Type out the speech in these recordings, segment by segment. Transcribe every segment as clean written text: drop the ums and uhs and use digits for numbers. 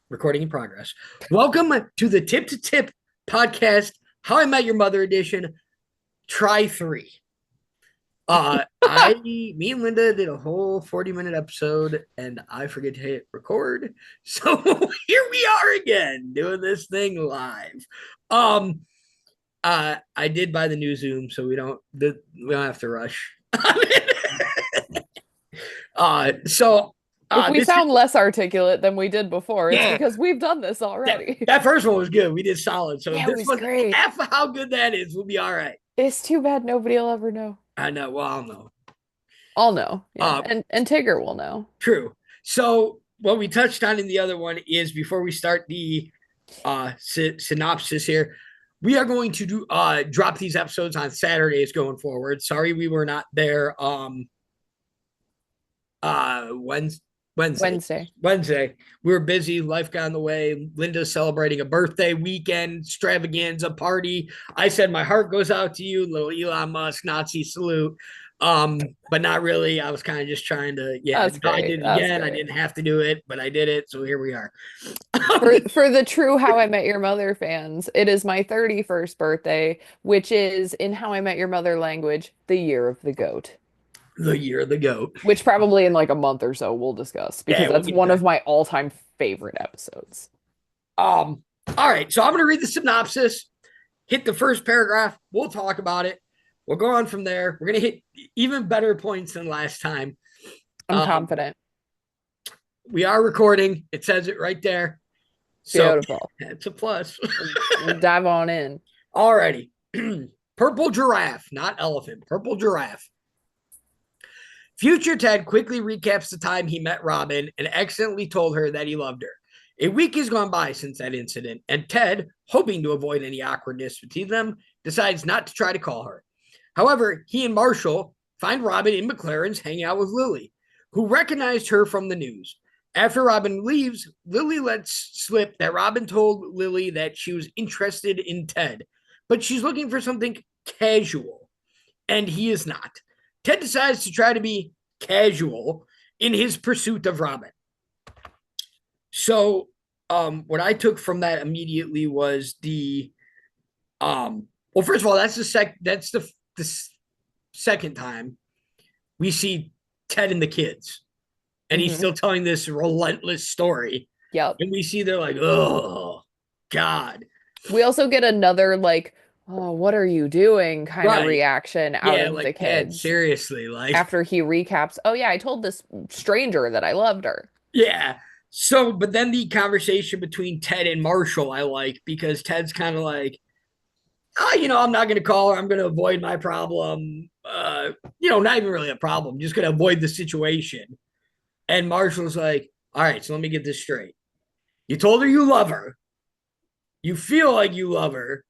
Recording in progress. Welcome to the Tip to Tip podcast, How I Met Your Mother edition, try 3. Me and Linda did a whole 40-minute episode and I forget to hit record. So here we are again doing this thing live. I did buy the new Zoom, so we don't have to rush. So If we this sound less articulate than we did before, it's yeah, because we've done this that, already. that first one was good. We did solid. So Yeah, it this was one, great. half of how good that is, we'll be all right. It's too bad nobody will ever know. I know. Well, I'll know. I'll know. Yeah. Uh, And Tigger will know. True. So what we touched on in the other one is before we start the synopsis here, we are going to drop these episodes on Saturdays going forward. Sorry, we were not there. Wednesday. Wednesday. Wednesday. We were busy. Life got in the way. Linda's celebrating a birthday weekend extravaganza party. I said my heart goes out to you, little Elon Musk Nazi salute. But not really. I was kind of just trying to, That's I great. did it That's again. I great. didn't have to do it, but I did it. So here we are. For the true How I Met Your Mother fans, it is my 31st birthday, which is in How I Met Your Mother language, the year of the goat. The year of the goat. Which probably in like a month or so we'll discuss because Yeah, we'll that's get one there. of my all-time favorite episodes. All right. So I'm gonna read the synopsis, hit the first paragraph, we'll talk about it. We'll go on from there. We're gonna hit even better points than last time. I'm confident. We are recording. It says it right there. So Beautiful. it's a plus. We'll dive on in. Alrighty. Purple giraffe, not elephant. Purple giraffe. Future Ted quickly recaps the time he met Robin and accidentally told her that he loved her. A week has gone by since that incident, and Ted, hoping to avoid any awkwardness between them, decides not to try to call her. However, he and Marshall find Robin in McLaren's hanging out with Lily, who recognized her from the news. After Robin leaves, Lily lets slip that Robin told Lily that she was interested in Ted, but she's looking for something casual, and he is not. Ted decides to try to be casual in his pursuit of Robin. So, what I took from that immediately was well, first of all, that's the second time we see Ted and the kids, and he's Hmm. still telling this relentless story, Yep. and we see they're like, oh God, We also get another like, oh, what are you doing kind of right? reaction out Yeah, of the like Ted, kids seriously, like, after he recaps, oh yeah, I told this stranger that I loved her. yeah. So, but then the conversation between Ted and Marshall, I like because Ted's kind of like, I'm not going to call her. I'm going to avoid my problem. Not even really a problem. I'm just going to avoid the situation. And Marshall's like, all right, so let me get this straight. You told her you love her. You feel like you love her.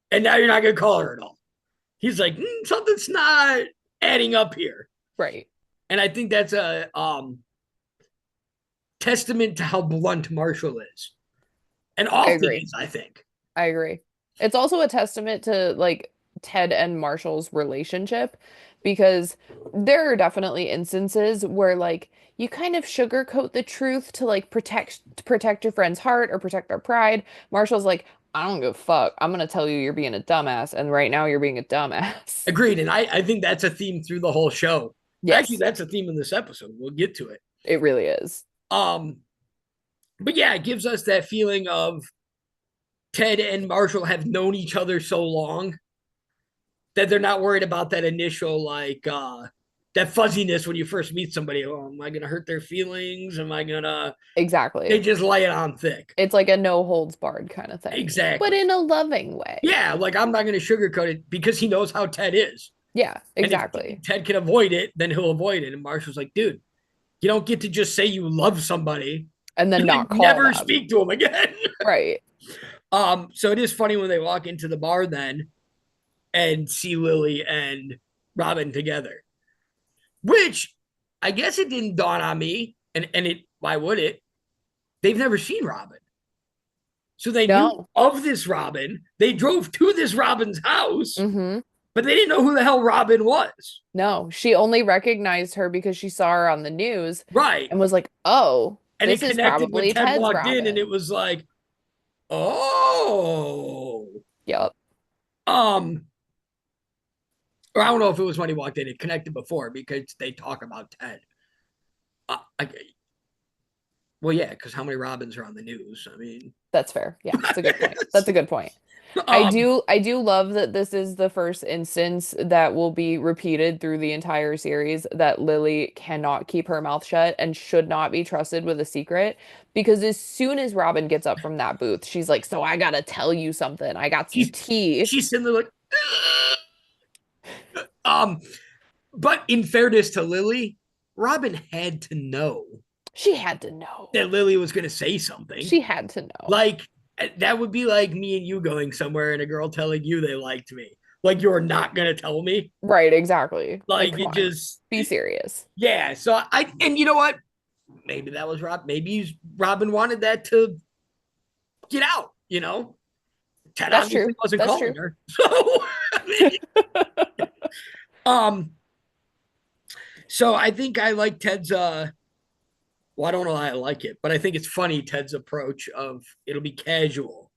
And now you're not going to call her at all. He's like, something's not adding up here. Right. And I think that's a testament to how blunt Marshall is. And I often agree. is, I think. I agree. It's also a testament to like Ted and Marshall's relationship because there are definitely instances where like you kind of sugarcoat the truth to like protect your friend's heart or protect their pride. Marshall's like, I don't give a fuck. I'm gonna tell you you're being a dumbass, and right now you're being a dumbass. Agreed. And I think that's a theme through the whole show. Actually, Yes, that's a theme in this episode. We'll get to it. it really is. Um, but yeah, it gives us that feeling of Ted and Marshall have known each other so long that they're not worried about that initial that fuzziness when you first meet somebody. Oh, am I gonna hurt their feelings? Am I gonna they Exactly. just lay it on thick. It's like a no holds barred kind of thing, but Exactly. in a loving way. Yeah, like I'm not gonna sugarcoat it because he knows how Ted is. Yeah, And if exactly. Ted can avoid it, then he'll avoid it. And Marshall's like, dude, you don't get to just say you love somebody And then and then not call never them. speak to him again. Right. So it is funny when they walk into the bar then and see Lily and Robin together, which I guess it didn't dawn on me. And it, why would it? They've never seen Robin. So they knew No. of this Robin. They drove to this Robin's house, Hmm. but they didn't know who the hell Robin was. No, she only recognized her because she saw her on the news Right. and was like, "Oh." And it This is connected when probably Ted Ted's walked in, and it Robin. was like, oh, Yep. um, or I don't know if it was when he walked in. It connected before because they talk about Ted. I, well, yeah, because how many Robins are on the news? I mean, That's fair. Yeah, it's a good point. That's a good point. um, I do love that this is the first instance that will be repeated through the entire series that Lily cannot keep her mouth shut and should not be trusted with a secret because as soon as Robin gets up from that booth, she's like, "So I gotta tell you something. I got some she's tea." she's sitting there like, um, but in fairness to Lily, Robin had to know She had to know. that Lily was going to say something. She had to know. Like that would be like me and you going somewhere and a girl telling you they liked me. Like you're not going to tell me. Right, exactly. Like, Like come it on. just, Be serious. yeah. So and you know what? Maybe that was Rob. Maybe Robin wanted that to get out. Ted That's obviously true. wasn't That's calling true. her. So, I mean, um, so I think I like Ted's. Well, I don't know how I like it, but I think it's funny Ted's approach of it'll be casual.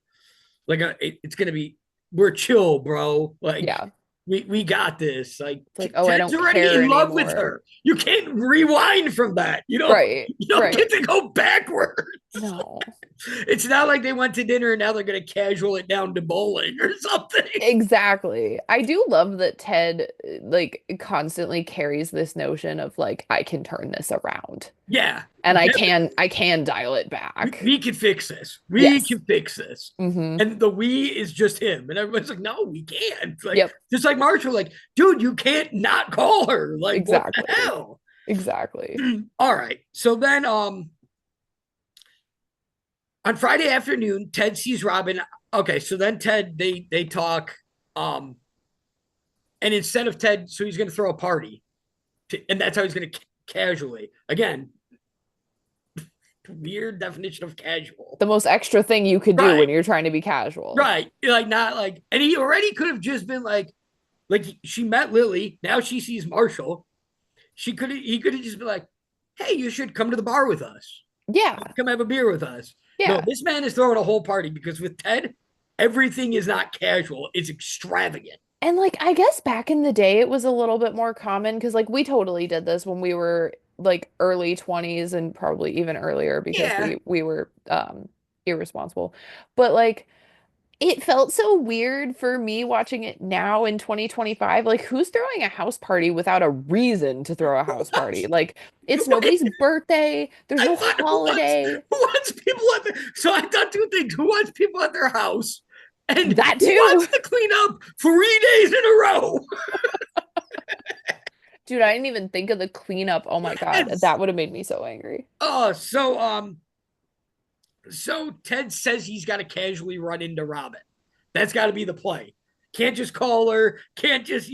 Like it's gonna be we're chill, bro. Like Yeah. we got this. Like It's like, "Oh, I Ted's don't already care in love with anymore." her. You can't rewind from that. You don't Right. you don't Right. get to go backwards. No. It's not like they went to dinner and now they're gonna casual it down to bowling or something. Exactly. I do love that Ted like constantly carries this notion of like I can turn this around Yeah. and I can dial it back. We can fix this. We Yes. can fix this. Mm-hmm. And the we is just him. And everybody's like, no, we can't. Like, Yep. just like Marshall, like, dude, you can't not call her. Like, what the Exactly. hell? Exactly. All right. So then on Friday afternoon, Ted sees Robin. Okay, so then Ted, they talk. Um, and instead of Ted, so he's gonna throw a party. And that's how he's gonna casually. Again, weird definition of casual. The most extra thing you could do Right. when you're trying to be casual. Right. Like not like and he already could have just been like she met Lily. Now she sees Marshall. He could have just been like, hey, you should come to the bar with us. Yeah. Come have a beer with us. No, Yeah. this man is throwing a whole party because with Ted, everything is not casual. It's extravagant. And like I guess back in the day it was a little bit more common because like we totally did this when we were like early 20s and probably even earlier because Yeah. we were irresponsible. But like it felt so weird for me watching it now in 2025. Like who's throwing a house party without a reason to throw a house party? Like it's nobody's birthday, there's I no thought holiday. who wants people at their so I thought two things. Who wants people at their house? And That who wants too. to clean up 3 days in a row? Dude, I didn't even think of the cleanup. Oh my God, Yes. that would have made me so angry. So Ted says he's got to casually run into Robin. That's got to be the play. Can't just call her. Can't just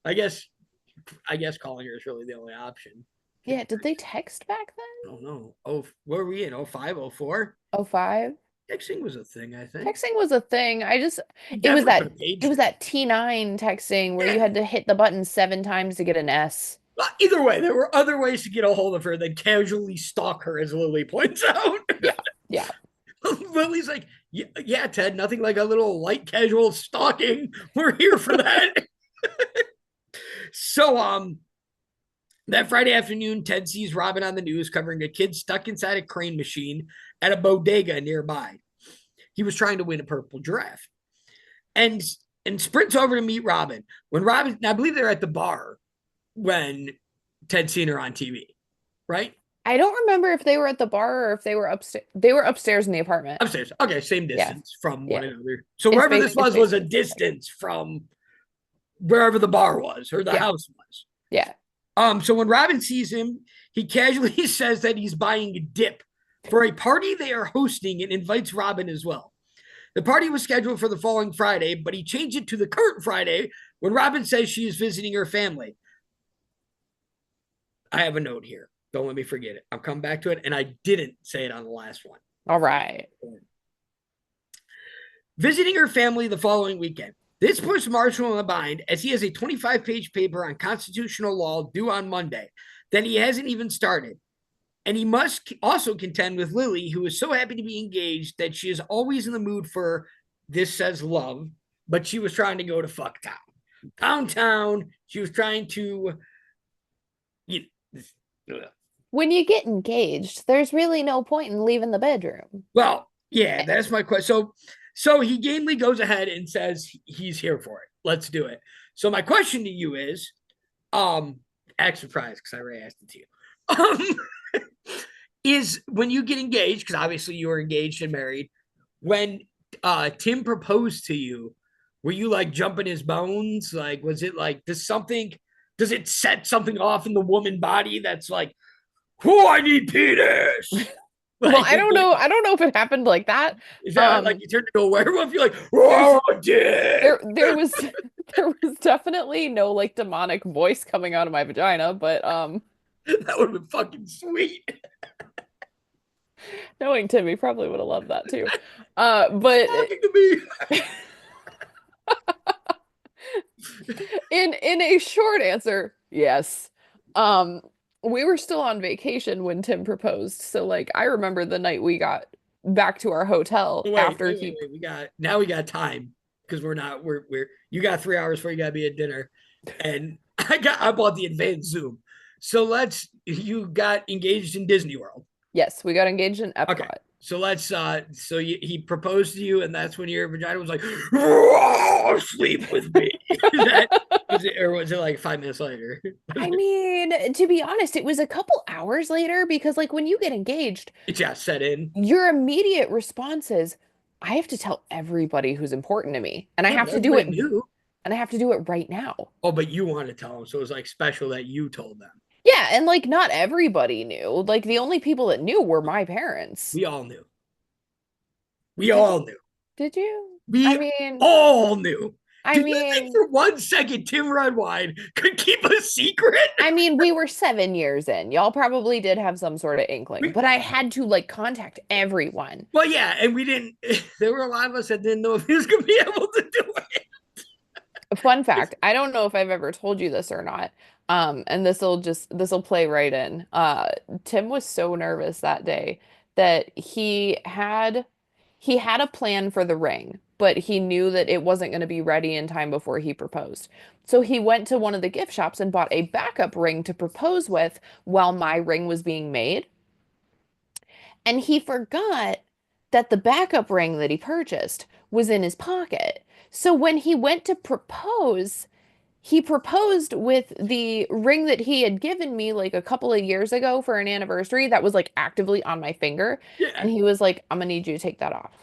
I guess calling her is really the only option. Yeah, did they text back I then? don't know. Oh, where were we in 05, 04? Oh, 05? Texting was a thing, I think. Texting was a thing. It was Definitely could that have it paged was her. that T9 texting where you Yeah. had to hit the button 7 times to get an S. Well, either way, there were other ways to get a hold of her than casually stalk her, as Lily points out. Yeah. Yeah. Lily's like, yeah, Ted, nothing like a little light casual stalking. We're here for that. So, that Friday afternoon, Ted sees Robin on the news covering a kid stuck inside a crane machine at a bodega nearby. He was trying to win a purple giraffe. And sprints over to meet Robin. When Robin, I believe they're at the bar when Ted's seen her on TV, right? I don't remember if they were at the bar or if they were upstairs. They were upstairs in the apartment. Upstairs. Okay, same Yeah. distance from one Yeah. another. So It's wherever ba this it's was a basically the same. distance from wherever the bar was or the Yeah. house was. Yeah. So when Robin sees him, he casually says that he's buying a dip for a party they are hosting and invites Robin as well. The party was scheduled for the following Friday, but he changed it to the current Friday when Robin says she is visiting her family. I have a note here. Don't let me forget it. I'll come back to it. And I didn't say it on the last one. All right. Visiting her family the following weekend. This puts Marshall in a bind as he has a 25-page paper on constitutional law due on Monday that he hasn't even started. And he must also contend with Lily, who is so happy to be engaged that she is always in the mood for this says love, but she was trying to go to fuck town. Downtown, she was trying to, you When you get engaged, there's really no point in leaving the bedroom. well, yeah, that's my question. So he gamely goes ahead and says he's here for it. Let's do it. So my question to you is, act surprised because I already asked it to you. Is when you get engaged, because obviously you were engaged and married, when Tim proposed to you, were you like jumping his bones? Like, was it like does something does it set something off in the woman body that's like, oh, I need penis? Well, Like, I don't know. I don't know if it happened like that. is that like Um, you turned into a werewolf? You're like, oh, dick. there was there was definitely no like demonic voice coming out of my vagina, but That would have been fucking sweet. knowing Timmy probably would have loved that too. He's But talking to me. in a short answer, yes. Um, we were still on vacation when Tim proposed, so like I remember the night we got back to our hotel after he We got time because we're you got 3 hours before you gotta be at dinner. And I bought the advanced Zoom. So you got engaged in Disney World. yes, we got engaged in Okay. Epcot. So he proposed to you, and that's when your vagina was like, "Oh, sleep with me." Or was it like 5 minutes later? I mean, to be honest, it was a couple hours later because like when you get engaged, It just set in. your immediate response is, I have to tell everybody who's important to me, and I Yeah, have but to do everybody it, knew. and I have to do it right now. Oh, but you wanted to tell them, so it was like special that you told them. Yeah, and like not everybody knew. Like the only people that knew were my parents. We all knew. We Did you? all knew. Did you? We all knew. I Do you think mean, for 1 second Tim Redwine could keep a secret? we were 7 years in. Y'all probably did have some sort of inkling, We, but I had to like contact everyone. well, yeah, and we didn't. There were a lot of us that didn't know if he was going to be able to do it. Fun fact, I don't know if I've ever told you this or not. And this'll play right in. Tim was so nervous that day that he had a plan for the ring, but he knew that it wasn't going to be ready in time before he proposed. So he went to one of the gift shops and bought a backup ring to propose with while my ring was being made. And he forgot that the backup ring that he purchased was in his pocket. So when he went to propose, he proposed with the ring that he had given me like a couple of years ago for an anniversary that was like actively on my finger. And Yeah. he was like, I'm gonna need you to take that off.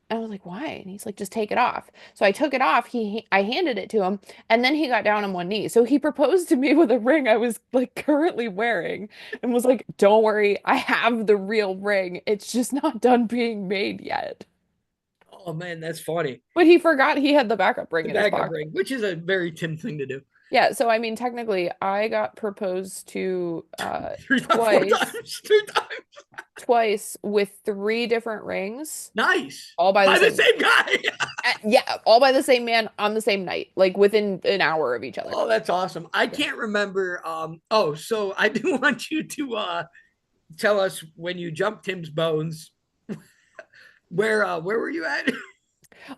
And I was like, why? And he's like, just take it off. So I took it off. I handed it to him, and then he got down on one knee. So he proposed to me with a ring I was like currently wearing, and was like, don't worry, I have the real ring. It's just not done being made yet. Oh man, that's funny. But he forgot he had the backup ring The in his backup pocket. ring, which is a very Tim thing to do. Yeah, so I mean, technically, I got proposed to Three, four twice, times, 3 times. twice with three different rings, Nice. all by the By the same. same guy. Yeah, all by the same man on the same night, like within an hour of each other. Oh, that's awesome. I Yeah. can't remember. So I do want you to tell us when you jumped Tim's bones. Where were you at?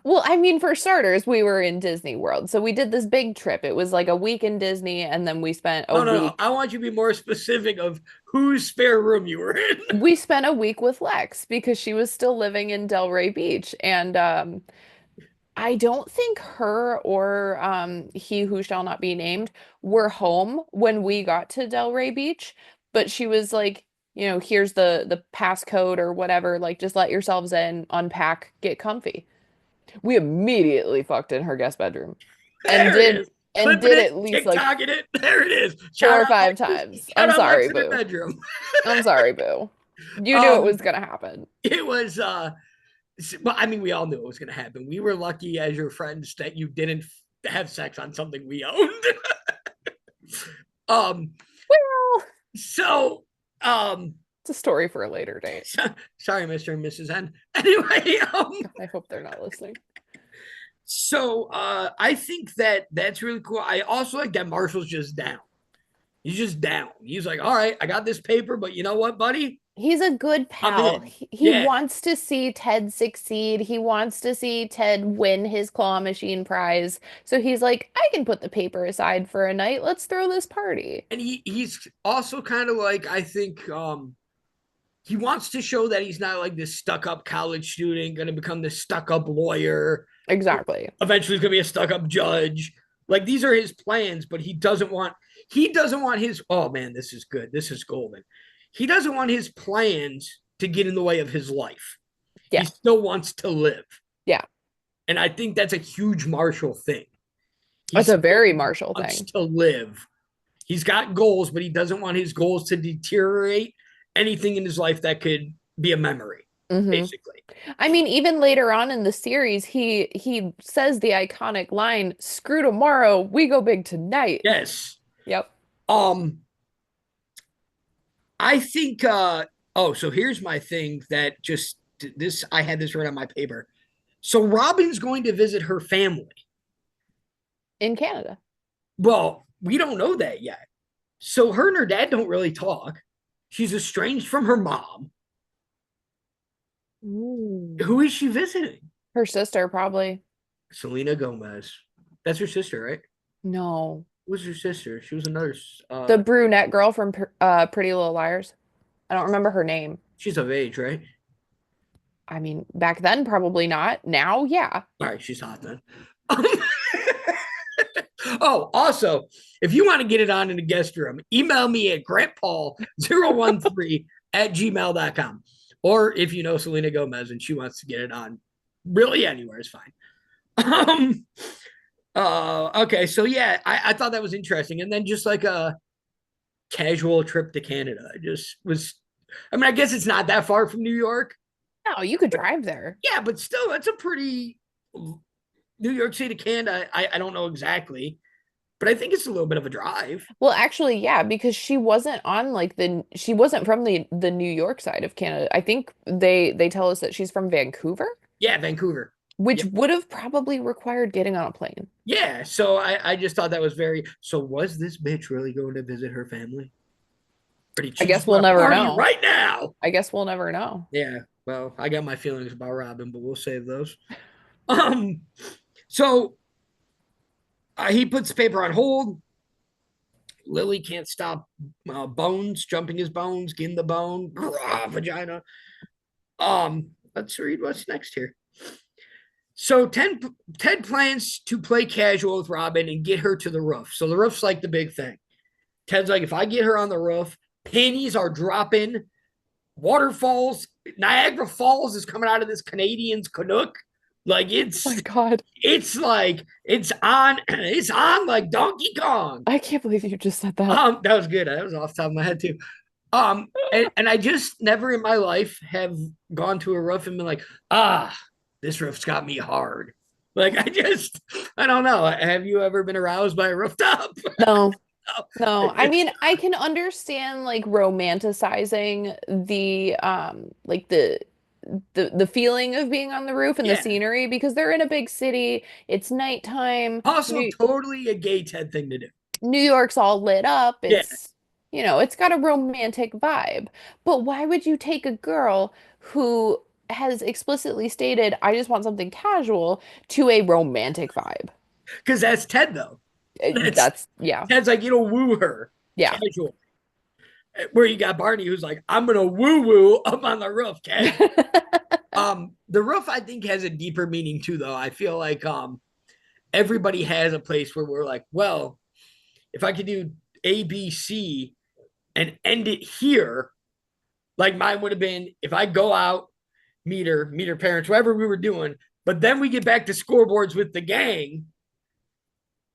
Well, I mean, for starters, we were in Disney World. So we did this big trip. It was like a week in Disney, and then we spent a No. week. I want you to be more specific of whose spare room you were in. We spent a week with Lex because she was still living in Delray Beach. And I don't think her or he who shall not be named were home when we got to Delray Beach, but she was like, here's the passcode or whatever, like just let yourselves in, unpack, get comfy. We immediately fucked in her guest bedroom and There it did is. and Clipping did it, at least like TikToking it. There it is. four or five times. Shout I'm out Lex sorry, in her boo. bedroom. I'm sorry, boo. You knew it was Um, gonna happen. it was well, I mean, we all knew it was gonna happen. We were lucky as your friends that you didn't have sex on something we owned. um, Well, so it's a story for a later date. sorry, Mr. and Mrs. N. Anyway, I hope they're not listening. so I think that's really cool. I also like that Marshall's just down. He's just down. He's like, all right, I got this paper, but you know what, buddy? He's a good I'm pal. in. He Yeah. wants to see Ted succeed. He wants to see Ted win his claw machine prize. So he's like, I can put the paper aside for a night. Let's throw this party. And he's also kind of like, I think he wants to show that he's not like this stuck-up college student going to become this stuck-up lawyer. Exactly. Eventually he's going to be a stuck-up judge. Like these are his plans, but he doesn't want his, oh man, this is good. This is golden. He doesn't want his plans to get in the way of his life. He Yeah. still wants to live. Yeah. And I think that's a huge Marshall thing. He That's a still very Marshall wants thing. to live. He's got goals, but he doesn't want his goals to deteriorate anything in his life that could be a memory, Hmm. basically. I mean, even later on in the series, he says the iconic line, "Screw tomorrow, we go big tonight." Yes. Yep. Um, I think so here's my thing that just this I had this right on my paper. So Robin's going to visit her family. In Canada. Well, we don't know that yet. So her and her dad don't really talk. She's estranged from her mom. Ooh. Who is she visiting? Her sister, probably. Selena Gomez. That's her sister, right? No. Who was her sister? She was a nurse. The brunette girl from Pretty Little Liars. I don't remember her name. She's of age, right? I mean, back then, probably not. Now, yeah. All right, she's hot then. Oh, also, if you want to get it on in the guest room, email me at grantpaul013 at gmail.com. Or if you know Selena Gomez and she wants to get it on, really anywhere is fine. Um, okay, so yeah, I thought that was interesting. And then just like a casual trip to Canada. I just was, I mean, I guess it's not that far from New York. No, you could drive there. Yeah, but still, it's a pretty New York City to Canada. I don't know exactly, but I think it's a little bit of a drive. Well, actually, yeah, because she wasn't from the New York side of Canada. I think they tell us that she's from Vancouver, Yeah, Vancouver. which Yeah. would have probably required getting on a plane. Yeah. So I just thought that was very. So was this bitch really going to visit her family? Or did I she guess just we'll want to never party know. right now? I guess we'll never know. Yeah. Well, I got my feelings about Robin, but we'll save those. Um. So he puts the paper on hold. Lily can't stop Bones jumping his bones, getting the bone, vagina. Let's read what's next here. So Ted plans to play casual with Robin and get her to the roof. So the roof's like the big thing. Ted's like, if I get her on the roof, panties are dropping, waterfalls, Niagara Falls is coming out of this Canadian's Canuck. Like Oh my God. it's on like Donkey Kong. I can't believe you just said that. That was good. That was off the top of my head too. And I just never in my life have gone to a roof and been like, this roof's got me hard. Like I don't know. Have you ever been aroused by a rooftop? No, no. I mean, I can understand like romanticizing the like the feeling of being on the roof and the Yeah. scenery because they're in a big city. It's nighttime. Also, totally a gay Ted thing to do. New York's all lit up. Yeah. It's got a romantic vibe. But why would you take a girl who has explicitly stated, I just want something casual, to a romantic vibe? Because that's Ted though. Yeah. Ted's like, woo her. Yeah. Casual. Where you got Barney who's like, I'm gonna woo woo up on the roof, Ted. The roof I think has a deeper meaning too, though. I feel like everybody has a place where we're like, well, if I could do A, B, C and end it here, like mine would have been if I go out, meet her parents, whatever we were doing, but then we get back to scoreboards with the gang,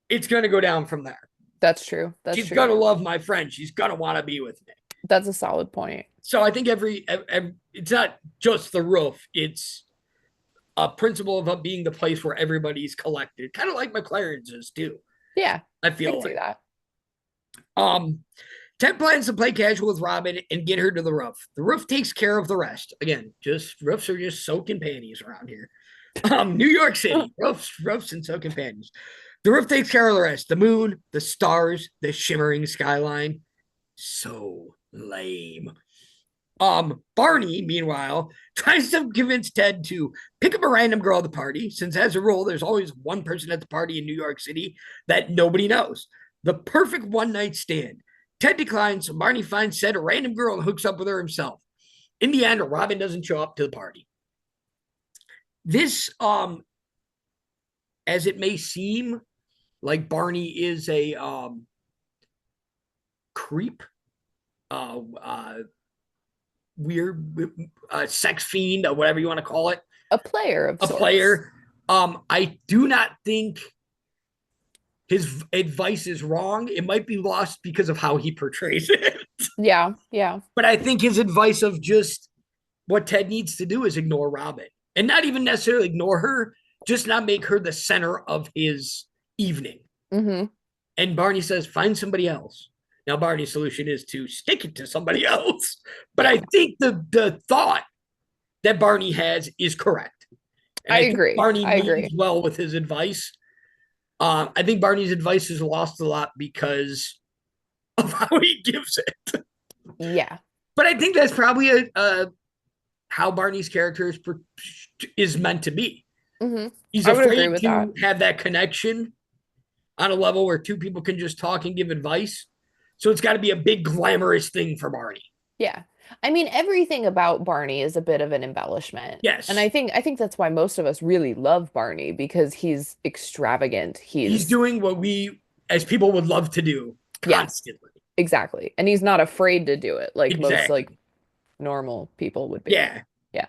it's gonna go down from there. That's true. That's She's true. gonna love my friend. She's gonna want to be with me. That's a solid point. So I think every it's not just the roof. It's a principle of being the place where everybody's collected, kind of like McLaren's is too. Yeah, I I feel can see like. that. Ted plans to play casual with Robin and get her to the roof. The roof takes care of the rest. Again, just roofs are just soaking panties around here. New York City, roofs and soaking panties. The roof takes care of the rest. The moon, the stars, the shimmering skyline. So lame. Barney, meanwhile, tries to convince Ted to pick up a random girl at the party, since as a rule, there's always one person at the party in New York City that nobody knows. The perfect one-night stand. Ted declines, so Barney finds said random girl and hooks up with her himself. In the end, Robin doesn't show up to the party. This, as it may seem, like Barney is a creep, uh, uh, weird sex fiend, or whatever you want to call it, A player of a sorts. player. I do not think his advice is wrong. It might be lost because of how he portrays it. Yeah, yeah. But I think his advice of just what Ted needs to do is ignore Robin, and not even necessarily ignore her, just not make her the center of his evening. Mm-hmm. And Barney says, find somebody else. Now, Barney's solution is to stick it to somebody else. But Yeah. I think the thought that Barney has is correct. And I I think agree. Barney I means agree. well with his advice. I think Barney's advice is lost a lot because of how he gives it. Yeah. But I think that's probably how Barney's character is meant to be. Mm-hmm. He's I would agree afraid with that. to have that connection on a level where two people can just talk and give advice. So it's got to be a big glamorous thing for Barney. Yeah. I mean, everything about Barney is a bit of an embellishment. And Yes, I think that's why most of us really love Barney because he's extravagant. he's He's doing what we as people would love to do yeah, constantly. exactly. And he's not afraid to do it like most like Exactly. normal people would be. Yeah. Yeah.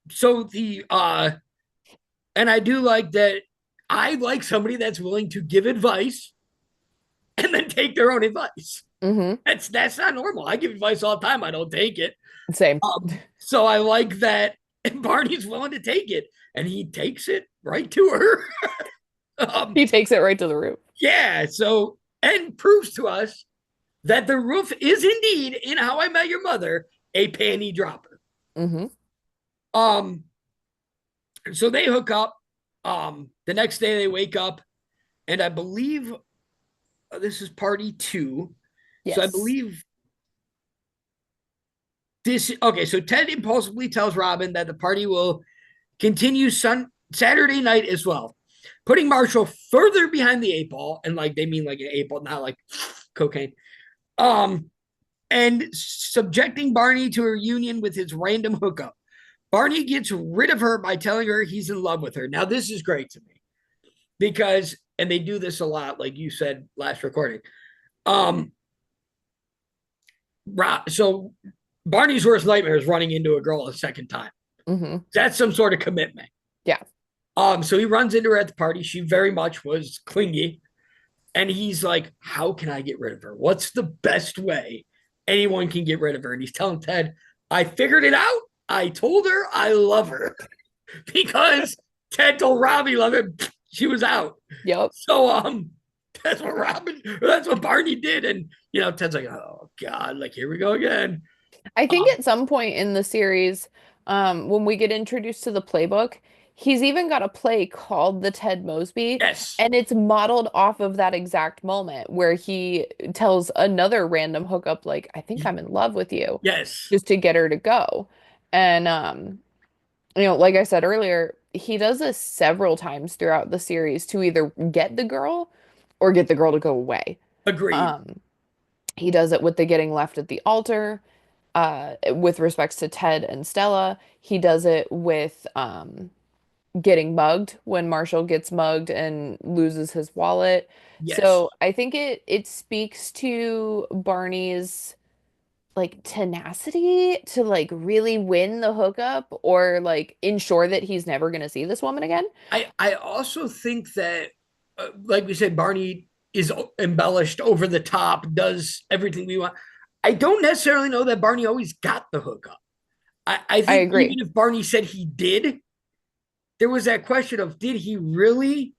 So the and I do like that. I like somebody that's willing to give advice and then take their own advice. Mm-hmm. That's not normal. I give advice all the time. I don't take it. Same. So I like that Barney's willing to take it, and he takes it right to her. He takes it right to the root. Yeah. So and proves to us that the roof is indeed in How I Met Your Mother a panty dropper. Mm-hmm. Um. So they hook up. The next day they wake up, and I believe this is party two. So I Yes. believe this. Okay, so Ted impulsively tells Robin that the party will continue Saturday night as well, putting Marshall further behind the eight ball, and like they mean like an eight ball, not like cocaine. Um, and subjecting Barney to a reunion with his random hookup. Barney gets rid of her by telling her he's in love with her. Now, this is great to me because, and they do this a lot, like you said last recording. Um, so Barney's worst nightmare is running into a girl a second time. Mm-hmm. That's some sort of commitment. Yeah. So he runs into her at the party. She very much was clingy. And he's like, how can I get rid of her? What's the best way anyone can get rid of her? And he's telling Ted, I figured it out. I told her I love her because Ted told Robbie he loved her. She was out. Yep. So that's what Barney did. And Ted's like, oh God, like here we go again. I think Um, at some point in the series, when we get introduced to the playbook, he's even got a play called The Ted Mosby, yes, and it's modeled off of that exact moment where he tells another random hookup, like, I think I'm in love with you, yes, just to get her to go. And like I said earlier, he does this several times throughout the series to either get the girl or get the girl to go away. agreed. Um, he does it with the getting left at the altar with respects to Ted and Stella. He does it with getting mugged when Marshall gets mugged and loses his wallet. Yes, So I think it speaks to Barney's like tenacity to like really win the hookup or like ensure that he's never going to see this woman again. I also think that, like we said, Barney is embellished over the top, does everything we want. I don't necessarily know that Barney always got the hookup. I I think even agree. if Barney said he did, there was that question of did he really,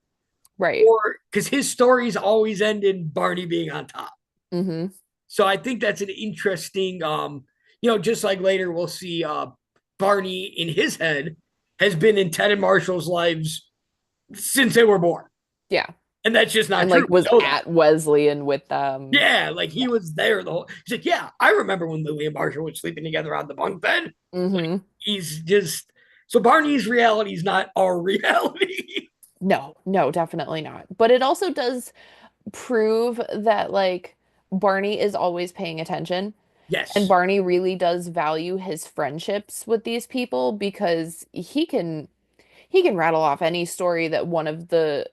Right. or because his stories always end in Barney being on top. Mm-hmm. So I think that's an interesting, just like later we'll see Barney in his head has been in Ted and Marshall's lives since they were born. Yeah. And that's just not And true. like We was know that. at Wesleyan with them. Yeah, like Yeah. he was there the whole. He's like, yeah, I remember when Lily and Marshall were sleeping together on the bunk bed. Like Mm-hmm. he's just so Barney's reality is not our reality. No, no, definitely not. But it also does prove that like Barney is always paying attention and Yes, Barney really does value his friendships with these people because he can rattle off any story that one of the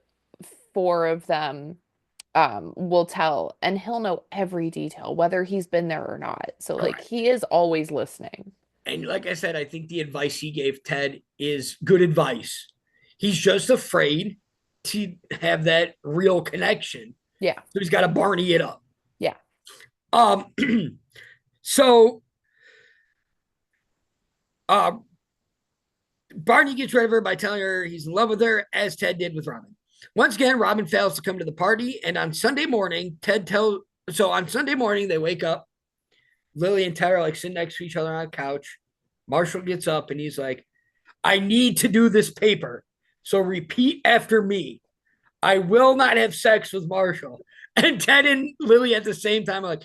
four of them will tell and he'll know every detail whether he's been there or not. So like correct. he is always listening. And like I said, I think the advice he gave Ted is good advice. He's just afraid to have that real connection. Yeah. So he's got to Barney it up. Yeah. Um, so uh, Barney gets rid of her by telling her he's in love with her, as Ted did with Robin. Once again, Robin fails to come to the party, and on Sunday morning, Ted tells. So on Sunday morning, they wake up. Lily and Ted are like sitting next to each other on a couch. Marshall gets up and he's like, I need to do this paper. So repeat after me. I will not have sex with Marshall. And Ted and Lily at the same time are like,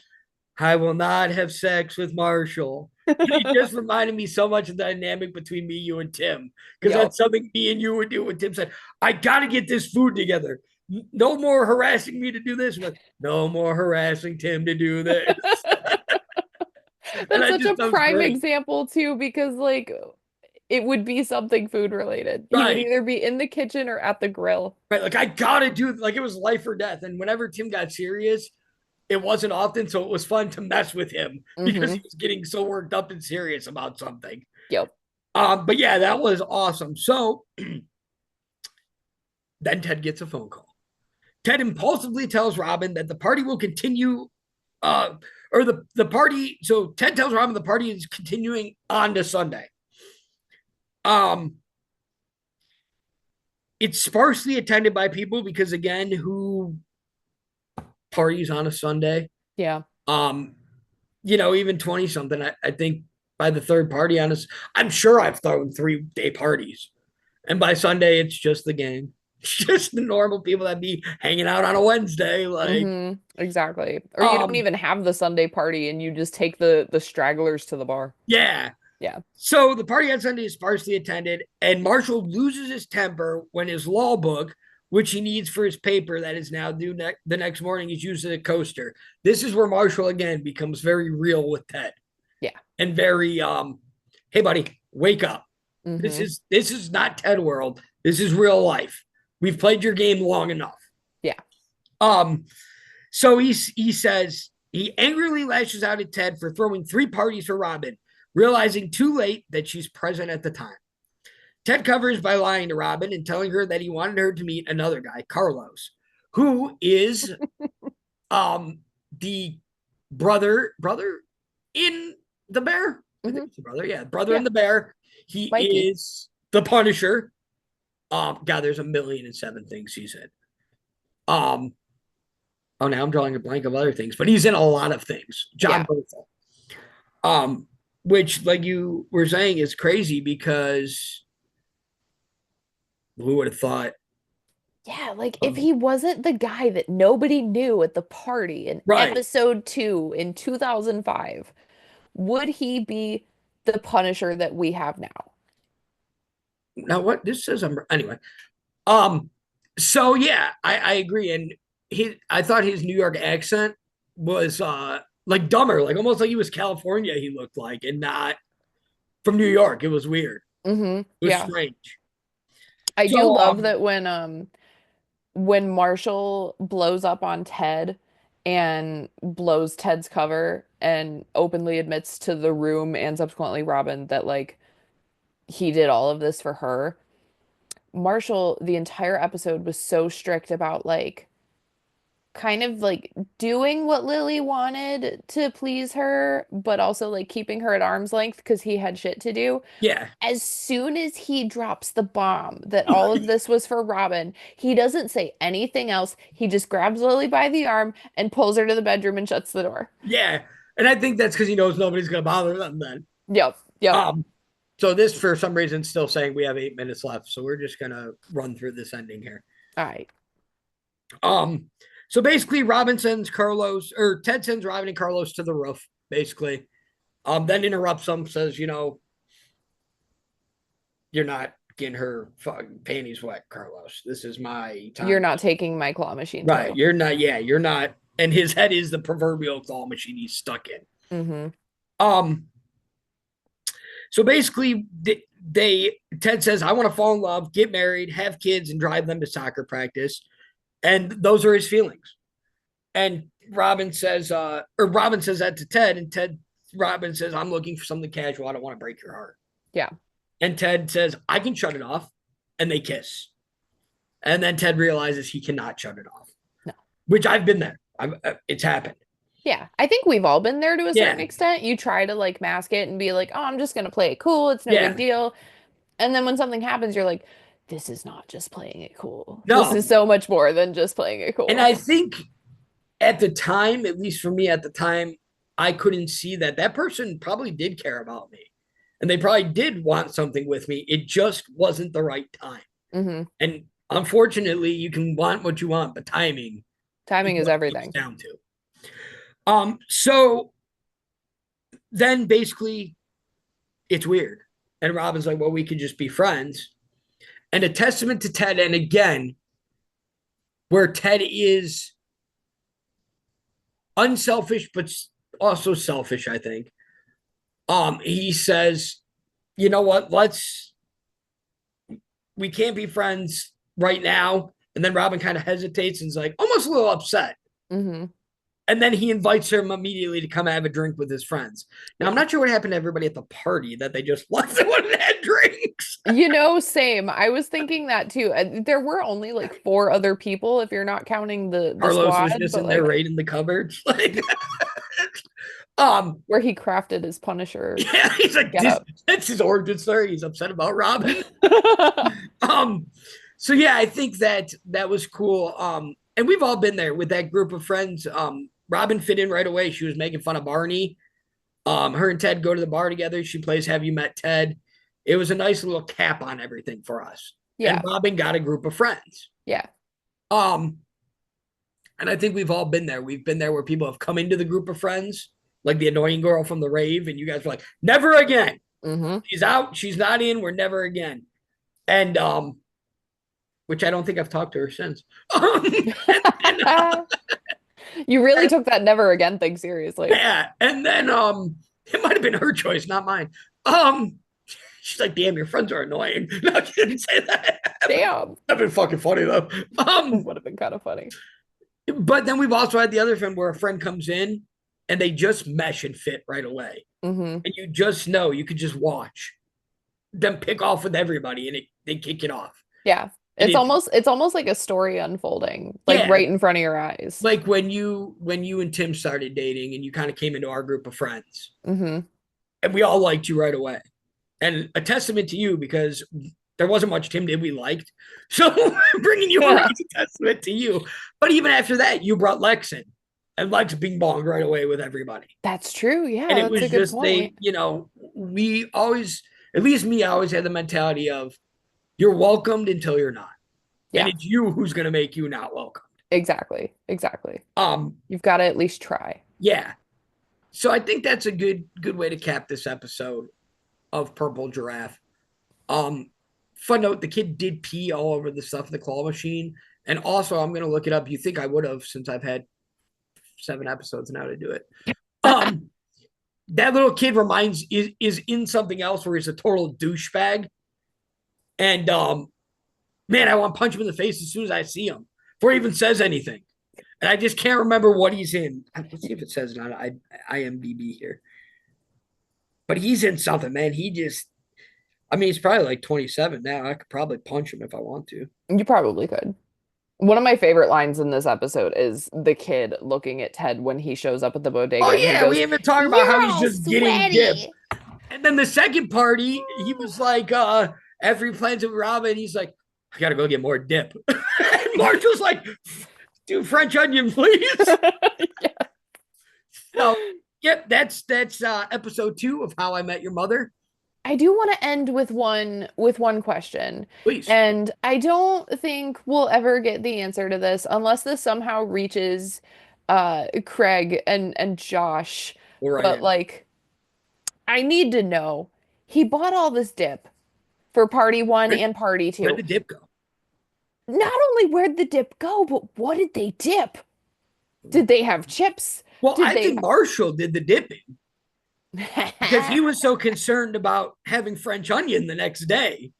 I will not have sex with Marshall. And he just reminded me so much of the dynamic between me, you, and Tim, because Yep. that's something me and you would do when Tim said, I got to get this food together. No more harassing me to do this. Like, no more harassing Tim to do this. And That's I such a just, that was prime great. example too, because like it would be something food related. He would Right. either be in the kitchen or at the grill. Right. Like, I got to do, like, it was life or death. And whenever Tim got serious, it wasn't often. So it was fun to mess with him because he Mm-hmm. was getting so worked up and serious about something. Yep. But yeah, that was awesome. So then Ted gets a phone call. Ted impulsively tells Robin that the party will continue, uh, or the party. So Ted tells Robin the party is continuing on to Sunday. Um, it's sparsely attended by people because again, who parties on a Sunday? Yeah. Um, even 20 something. I think by the third party on us, I'm sure I've thrown 3 day parties. And by Sunday, it's just the gang. It's just the normal people that be hanging out on a Wednesday. Like, Mm-hmm. Exactly. Or you don't um, even have the Sunday party and you just take the stragglers to the bar. yeah. Yeah. So the party on Sunday is sparsely attended, and Marshall loses his temper when his law book, which he needs for his paper that is now due the next morning, is used as a coaster. This is where Marshall again becomes very real with Ted Yeah. and very hey buddy, wake up. This Mm-hmm. is this is not Ted world. This is real life. We've played your game long enough. Yeah. Um, so he says he angrily lashes out at Ted for throwing 3 parties for Robin, realizing too late that she's present at the time. Ted covers by lying to Robin and telling her that he wanted her to meet another guy, Carlos, who is the brother in the bear. I think Mm-hmm. it's the brother. Yeah, brother in Yeah. the bear. He Mikey. is the Punisher. God, there's a million and seven things he said. Um, oh, now I'm drawing a blank of other things, but he's in a lot of things. John Yeah. Berthel. Um, which, like you were saying, is crazy because who would have thought Yeah, like if of he wasn't the guy that nobody knew at the party in right episode 2 in 2005, would he be the Punisher that we have now? now? What this says, I'm anyway. Um, so yeah, I agree, and I thought his New York accent was like dumber, like almost like he was California. He looked like, and not from New York. It was weird. Mm-hmm. It was Yeah. strange. I do So love that when Marshall blows up on Ted and blows Ted's cover and openly admits to the room and subsequently Robin that like he did all of this for her. Marshall, the entire episode was so strict about like kind of like doing what Lily wanted to please her, but also like keeping her at arm's length because he had shit to do. yeah, As soon as he drops the bomb that all of this was for Robin, he doesn't say anything else. He just grabs Lily by the arm and pulls her to the bedroom and shuts the door. yeah, and I think that's because he knows nobody's gonna bother them then. Yep, yep. Um, so this for some reason still saying we have 8 minutes left, so we're just gonna run through this ending here. All right. Um, so basically, Robin sends Carlos, or Ted sends Robin and Carlos to the roof, basically. Then interrupts them, says, you're not getting her panties wet, Carlos. This is my You're time. not taking my claw machine Right. too. You're not, yeah, you're not. And his head is the proverbial claw machine he's stuck in. Mm-hmm. Um, so basically, Ted says, I want to fall in love, get married, have kids, and drive them to soccer practice. And those are his feelings. And Robin says that to Ted, and Robin says, I'm looking for something casual. I don't want to break your heart. Yeah. And Ted says, I can shut it off. And they kiss. And then Ted realizes he cannot shut it off. No. Which I've been there. It's happened. Yeah. I think we've all been there to a certain Yeah. extent. You try to like mask it and be like, oh, I'm just gonna play it cool. It's no Yeah. big deal. And then when something happens, you're like, this is not just playing it cool. This No. is so much more than just playing it cool. And I think at the time, at least for me at the time, I couldn't see that person probably did care about me. And they probably did want something with me. It just wasn't the right time. Mm-hmm. And unfortunately, you can want what you want, but timing is everything. Down to. So then basically it's weird. And Robin's like, well, we could just be friends. And a testament to Ted, and again, where Ted is unselfish, but also selfish, I think. He says, you know what, we can't be friends right now. And then Robin kind of hesitates and is like almost a little upset. Mm-hmm. And then he invites her immediately to come have a drink with his friends. Now, I'm not sure what happened to everybody at the party that they just left and went and had drinks. Same. I was thinking that too. There were only like 4 other people if you're not counting the Carlos squad, was just but in like there raiding the cupboards. where he crafted his Punisher. Yeah, he's like, that's his origin story. He's upset about Robin. So yeah, I think that was cool. And we've all been there with that group of friends. Robin fit in right away. She was making fun of Barney. Her and Ted go to the bar together. She plays Have You Met Ted? It was a nice little cap on everything for us. Yeah. And Robin got a group of friends. Yeah. And I think we've all been there. We've been there where people have come into the group of friends, like the annoying girl from the rave, and you guys were like, never again. Mm-hmm. She's out. She's not in. We're never again. And which I don't think I've talked to her since. You really took that never again thing seriously. Yeah. And then it might have been her choice, not mine. She's like, damn, your friends are annoying. No, she didn't say that. Damn. That'd been fucking funny though. Would have been kind of funny. But then we've also had the other friend where a friend comes in and they just mesh and fit right away. Mm-hmm. And you just know, you could just watch them pick off with everybody and they kick it off. Yeah. It's almost like a story unfolding, like right in front of your eyes. Like when you and Tim started dating and you kind of came into our group of friends. Mm-hmm. And we all liked you right away. And a testament to you, because there wasn't much Tim did we liked. So bringing you on is a testament to you. But even after that, you brought Lex in. And Lex bing bonged right away with everybody. That's true. Yeah. And it was a good just point. we always, at least me, I always had the mentality of you're welcomed until you're not. Yeah. And it's you who's going to make you not welcomed. Exactly. You've got to at least try. Yeah. So I think that's a good way to cap this episode of Purple Giraffe. Fun note, the kid did pee all over the stuff in the claw machine. And also, I'm going to look it up. You think I would have, since I've had 7 episodes now to do it. That little kid is in something else where he's a total douchebag. And man, I want to punch him in the face as soon as I see him before he even says anything. And I just can't remember what he's in. Let's see if it says it on IMDb here. But he's in something, man. He's probably like 27 now. I could probably punch him if I want to. You probably could. One of my favorite lines in this episode is the kid looking at Ted when he shows up at the bodega. Oh, yeah. We even talked about how he's just getting dip. And then the second party, he was like, after he plans with Robin, he's like, I got to go get more dip. And Marshall's like, do French onion, please. Yeah. So, yep, that's episode 2 of How I Met Your Mother. I do want to end with one question. Please. And I don't think we'll ever get the answer to this unless this somehow reaches Craig and Josh. All But right. like I need to know. He bought all this dip for party one Where, and party where'd two. the dip go? Not only where'd the dip go, but what did they dip? Did they have chips? Well, Did I they think Marshall did the dipping because he have... was so concerned about having French onion the next day.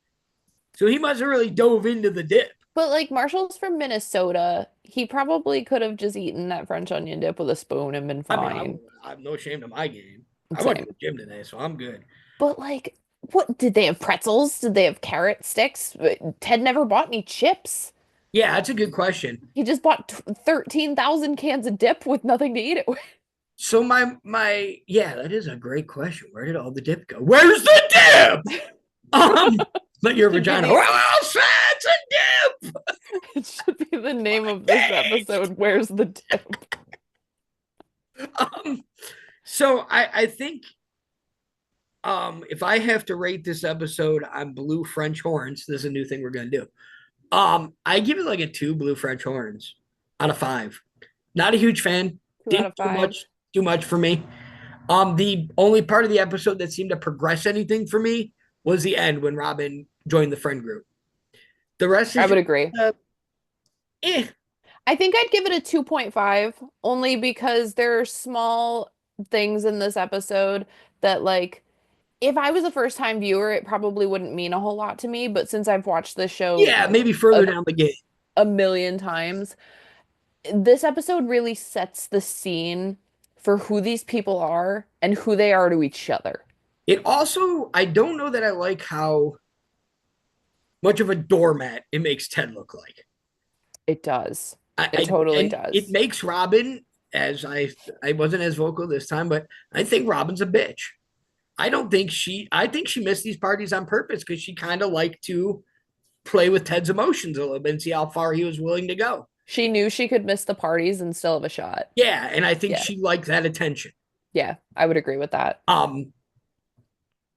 So he must have really dove into the dip. But like Marshall's from Minnesota, he probably could have just eaten that French onion dip with a spoon and been I mean, fine. I have no shame to my game. I went to Same. the gym today, so I'm good. But like, what did they have pretzels? Did they have carrot sticks? Ted never bought any chips. Yeah, that's a good question. He just bought 13,000 cans of dip with nothing to eat it with. So my yeah, that is a great question. Where did all the dip go? Where's the dip? Let your Should be vagina. the Well, it's a dip. it should be the name of this episode. Where's the dip? Um, so I think if I have to rate this episode on blue French horns, this is a new thing we're gonna do. I give it like a 2 blue French horns out of 5. Not a huge fan. Two out Didn't of five. too much for me. The only part of the episode that seemed to progress anything for me was the end when Robin joined the friend group. The rest I is would just agree. uh, eh. I think I'd give it a 2.5 only because there are small things in this episode that like if I was a first time viewer, it probably wouldn't mean a whole lot to me, but since I've watched this show Yeah, maybe further a, down the game. a million times, this episode really sets the scene for who these people are and who they are to each other. It also, I don't know that I like how much of a doormat it makes Ted look like. It does. It I totally and it does. makes Robin, as I wasn't as vocal this time, but I think Robin's a bitch. I think she missed these parties on purpose because she kind of liked to play with Ted's emotions a little bit and see how far he was willing to go. She knew she could miss the parties and still have a shot. Yeah, and I think Yeah. she liked that attention. Yeah, I would agree with that. Um,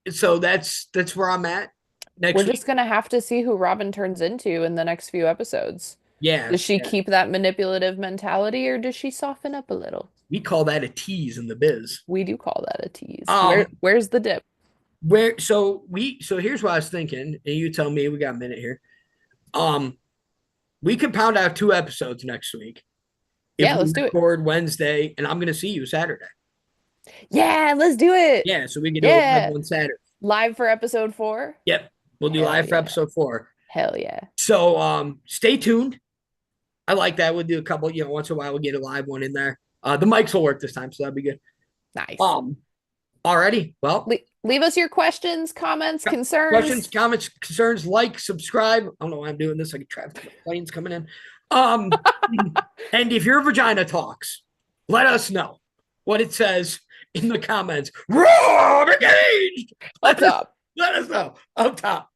so that's where I'm at We're next week. just gonna have to see who Robin turns into in the next few episodes. Yeah, Does she yeah. keep that manipulative mentality or does she soften up a little? We call that a tease in the biz. We do call that a tease. Um, Where's the dip? so here's what I was thinking, and you tell me we got a minute here. Um, we could pound out 2 episodes next week if Yeah, we let's do it. record Wednesday, and I'm gonna see you Saturday. Yeah, let's do it. Yeah, so we can do a live Yeah. one Saturday. Live for episode 4? Yep, we'll do Hell live for yeah. episode 4. Hell yeah. So stay tuned. I like that. We'll do a couple, once in a while we'll get a live one in there. The mics will work this time, so that'd be good. Nice. Alrighty. Well, Leave us your questions, comments, questions, concerns. comments, concerns, like, subscribe. I don't know why I'm doing this. I can traffic planes coming in. Um, and if your vagina talks, let us know what it says in the comments. Roar, engaged. Up top. Let us know up top.